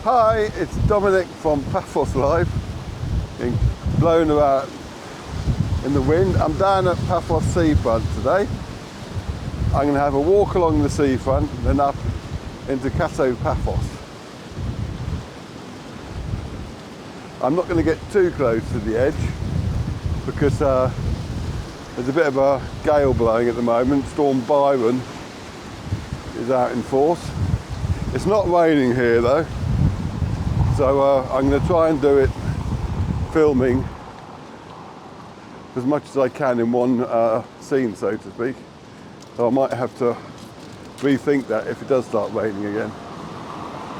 Hi, it's Dominic from Paphos Live, being blown about in the wind. I'm down at Paphos Seafront today. I'm going to have a walk along the seafront, then up into Kato, Paphos. I'm not going to get too close to the edge because there's a bit of a gale blowing at the moment. Storm Byron is out in force. It's not raining here though, so I'm going to try and do it filming as much as I can in one scene, so to speak. So I might have to rethink that if it does start raining again,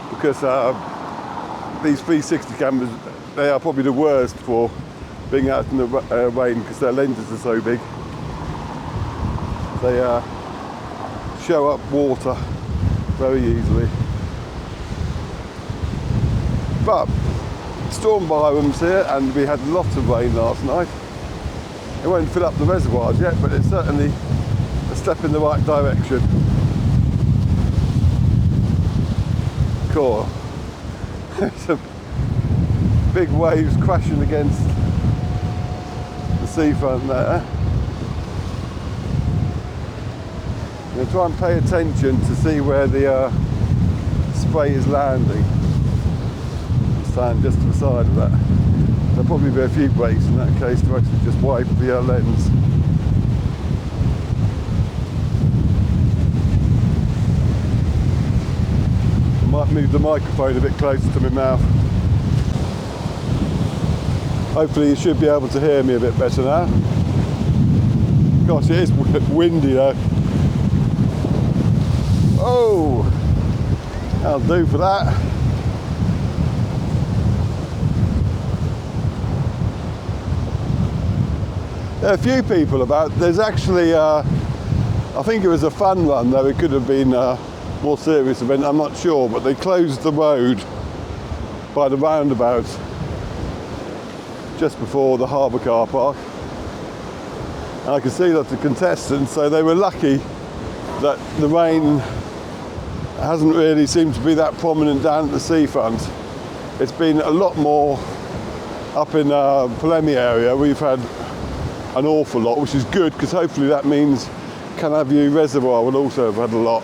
because these 360 cameras, they are probably the worst for being out in the rain because their lenses are so big. They show up water very easily. But Storm Byron's here and we had lots of rain last night. It won't fill up the reservoirs yet, but it's certainly a step in the right direction. Cool. Some big waves crashing against the seafront there. I'm going to try and pay attention to see where the spray is landing. Stand just to the side of that. There'll probably be a few breaks in that case to actually just wipe the lens. I might move the microphone a bit closer to my mouth. Hopefully you should be able to hear me a bit better now. Gosh, it is windy though. Oh, that'll do for that. There are a few people about. There's actually, I think it was a fun run though. It could have been a more serious event, I'm not sure, but they closed the road by the roundabout just before the harbour car park. And I could see lots of contestants, so they were lucky that the rain hasn't really seemed to be that prominent down at the seafront. It's been a lot more up in Polemi area. We've had an awful lot, which is good because hopefully that means Canaview Reservoir will also have had a lot.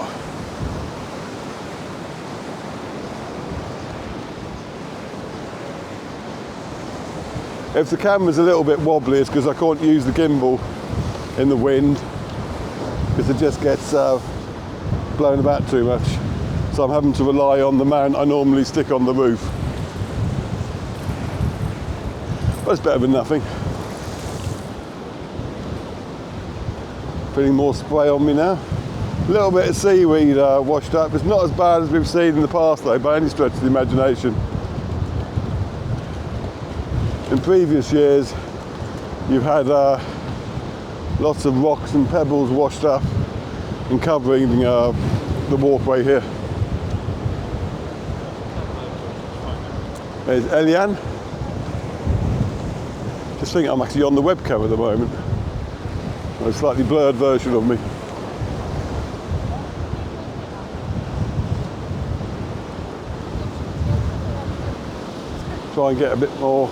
If the camera's a little bit wobbly, it's because I can't use the gimbal in the wind because it just gets blown about too much. So I'm having to rely on the mount I normally stick on the roof. But it's better than nothing. Feeling more spray on me now. A little bit of seaweed washed up. It's not as bad as we've seen in the past though, by any stretch of the imagination. In previous years, you've had lots of rocks and pebbles washed up and covering the walkway here. There's Eliane. Just think I'm actually on the webcam at the moment. A slightly blurred version of me. Try and get a bit more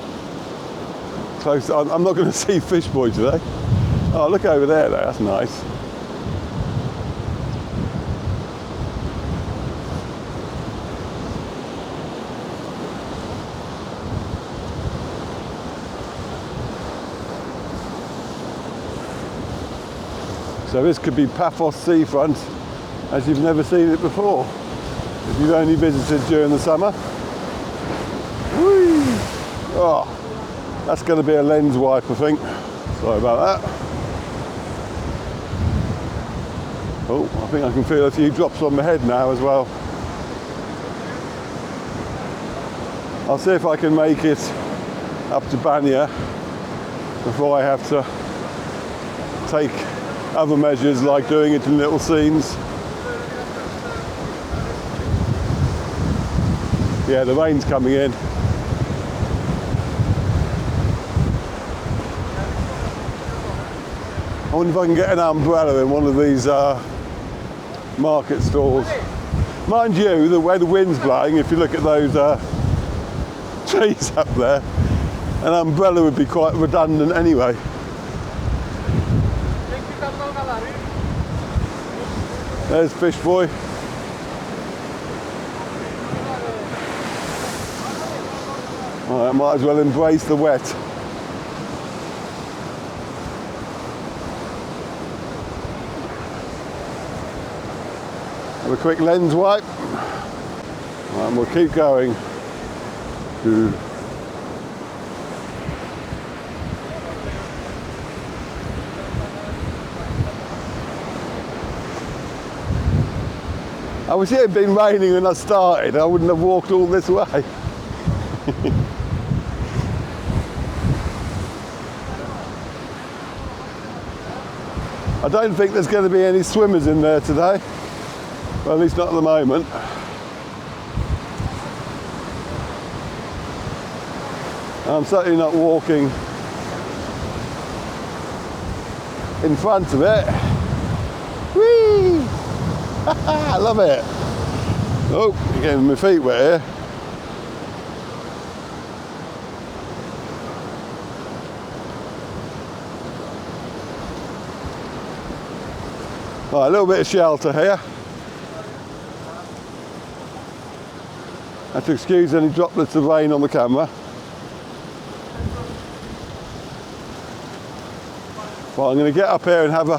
close. I'm not going to see Fish Boy today. Oh, look over there though, that's nice. So this could be Paphos Seafront as you've never seen it before, if you've only visited during the summer. Whee! Oh, that's going to be a lens wipe, I think. Sorry about that. Oh, I think I can feel a few drops on my head now as well. I'll see if I can make it up to Banya before I have to take other measures like doing it in little scenes. Yeah, the rain's coming in. I wonder if I can get an umbrella in one of these market stalls. Mind you, the way the wind's blowing, if you look at those trees up there, an umbrella would be quite redundant anyway. There's Fish Boy. Alright, might as well embrace the wet. Have a quick lens wipe. Right, and we'll keep going. I wish it had been raining when I started. I wouldn't have walked all this way. I don't think there's going to be any swimmers in there today. Well, at least not at the moment. I'm certainly not walking in front of it. Whee! I love it. Oh, you're getting my feet wet here. Right, a little bit of shelter here. Have to excuse any droplets of rain on the camera. Well, I'm going to get up here and have a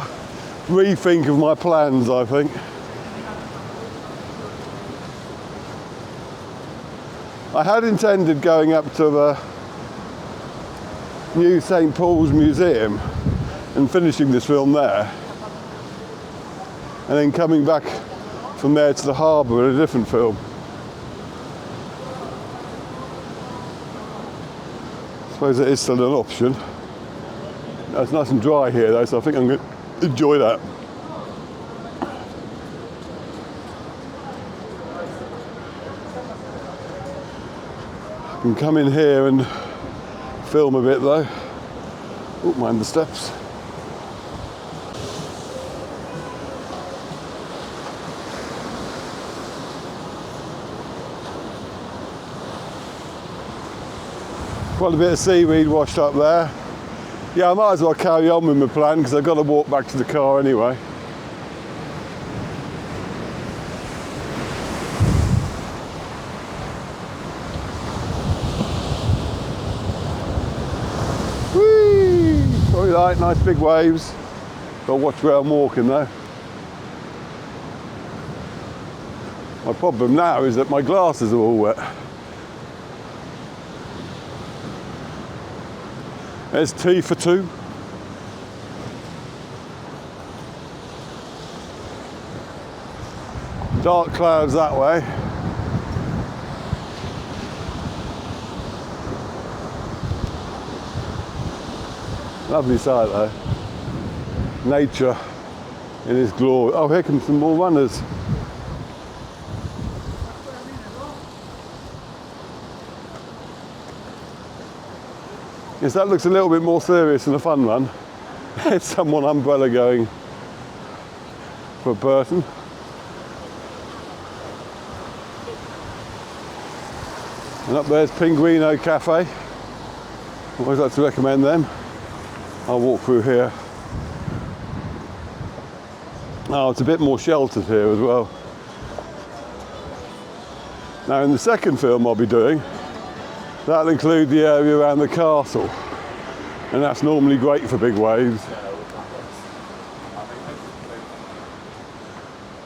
rethink of my plans, I think. I had intended going up to the new St. Paul's Museum and finishing this film there, and then coming back from there to the harbour in a different film. I suppose it is still an option. It's nice and dry here though, so I think I'm going to enjoy that. I can come in here and film a bit though. Oh, mind the steps. Quite a bit of seaweed washed up there. Yeah, I might as well carry on with my plan because I've got to walk back to the car anyway. Whee! Probably like nice big waves. Got to watch where I'm walking though. My problem now is that my glasses are all wet. There's tea for two. Dark clouds that way. Lovely sight though. Nature in its glory. Oh, here come some more runners. Yes, that looks a little bit more serious than a fun run. There's someone umbrella going for a person. And up there's Pinguino Cafe. I always like to recommend them. I'll walk through here. Oh, it's a bit more sheltered here as well. Now in the second film I'll be doing, that'll include the area around the castle, and that's normally great for big waves.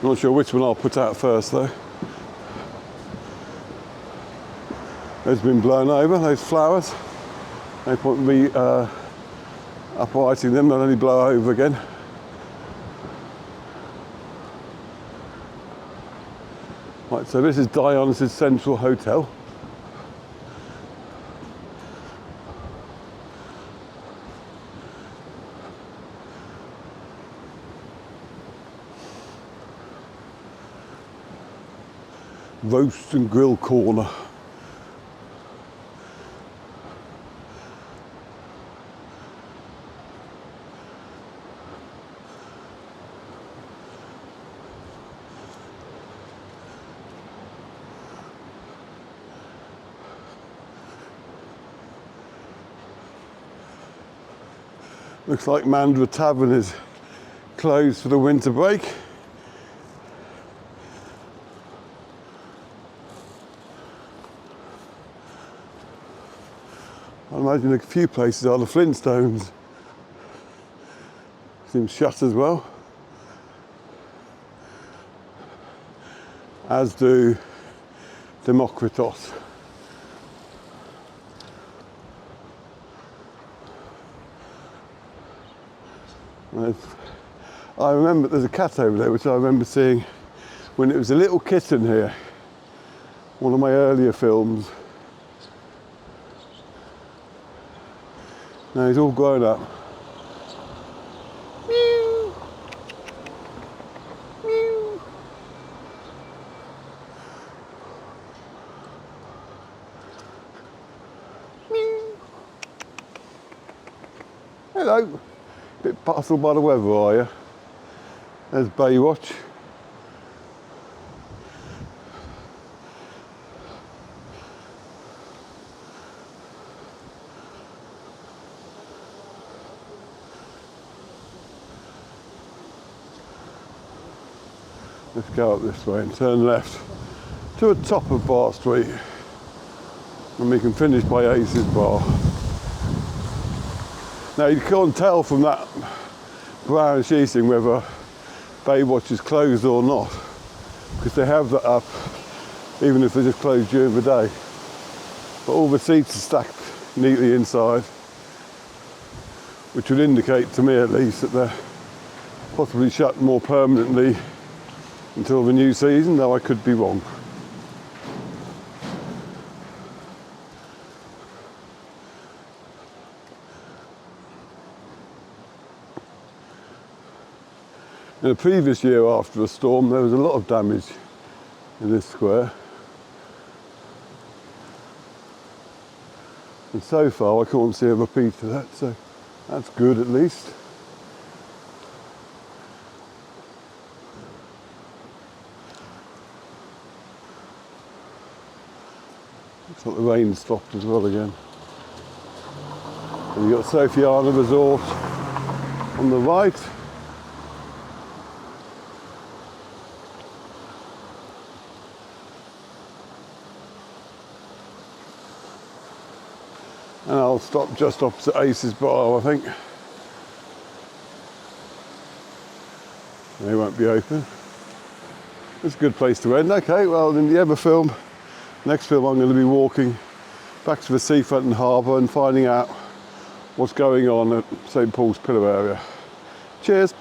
Not sure which one I'll put out first though. Those have been blown over, those flowers. No point in me uprighting them, they'll only blow over again. Right, so this is Dionysus Central Hotel. Roast and grill corner. Looks like Mandra Tavern is closed for the winter break. I imagine a few places are the Flintstones. Seems shut as well. As do Demokritos. I remember there's a cat over there which I remember seeing when it was a little kitten here. One of my earlier films. Now he's all grown up. Meow. Meow. Meow. Hello. Bit puzzled by the weather, are you? There's Baywatch. Let's go up this way and turn left to the top of Bar Street, and we can finish by Ace's Bar. Now you can't tell from that brown sheeting whether Baywatch is closed or not, because they have that up even if they're just closed during the day. But all the seats are stacked neatly inside, which would indicate to me at least that they're possibly shut more permanently until the new season, though I could be wrong. In the previous year after a storm, there was a lot of damage in this square. And so far I can't see a repeat of that, so that's good at least. Looks like the rain stopped as well again. And you've got Sofianna Resort on the right. And I'll stop just opposite Ace's Bar, I think. They won't be open. It's a good place to end. Okay, well, in the other film, next film I'm going to be walking back to the Seafront and Harbour and finding out what's going on at St Paul's Pillar area. Cheers.